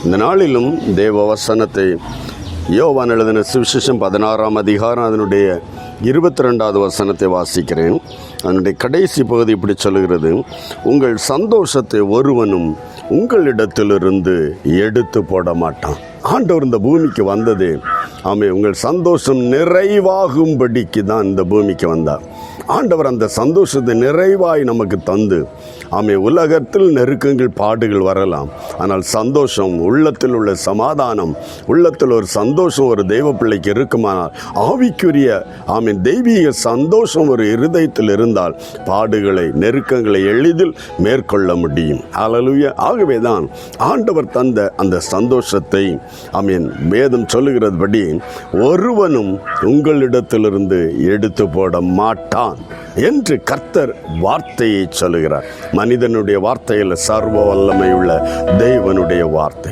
இந்த நாளிலும் தேவ வசனத்தை யோவான் எழுதின சுவிசேஷம் 16ஆம் அதிகாரம் அதனுடைய 22வது வசனத்தை வாசிக்கிறேன். அதனுடைய கடைசி பகுதி இப்படி சொல்கிறது: உங்கள் சந்தோஷத்தை ஒருவனும் உங்களிடத்திலிருந்து எடுத்து போட மாட்டான். ஆண்டவர் இந்த பூமிக்கு வந்தது உங்கள் சந்தோஷம் நிறைவாகும்படிக்கு தான் இந்த பூமிக்கு வந்தார். ஆண்டவர் அந்த சந்தோஷத்தை நிறைவாய் நமக்கு தந்து உலகத்தில் நெருக்கங்கள் பாடுகள் வரலாம், ஆனால் சந்தோஷம், உள்ளத்தில் உள்ள சமாதானம், உள்ளத்தில் ஒரு சந்தோஷம் ஒரு தெய்வ பிள்ளைக்கு இருக்குமானால், ஆவிக்குரிய தெய்வீக சந்தோஷம் ஒரு இருதயத்தில் இருந்தால் பாடுகளை, நெருக்கங்களை எளிதில் மேற்கொள்ள முடியும். அல்லேலூயா. ஆகவே தான் ஆண்டவர் தந்த அந்த சந்தோஷத்தை வேதம் சொல்லுகிறபடி ஒருவனும் உங்களிடத்திலிருந்து எடுத்து போட மாட்டான் என்று கர்த்தர் வார்த்தையை சொல்லுகிறார். மனிதனுடைய வார்த்தையில் சர்வ வல்லமையுள்ள தேவனுடைய வார்த்தை.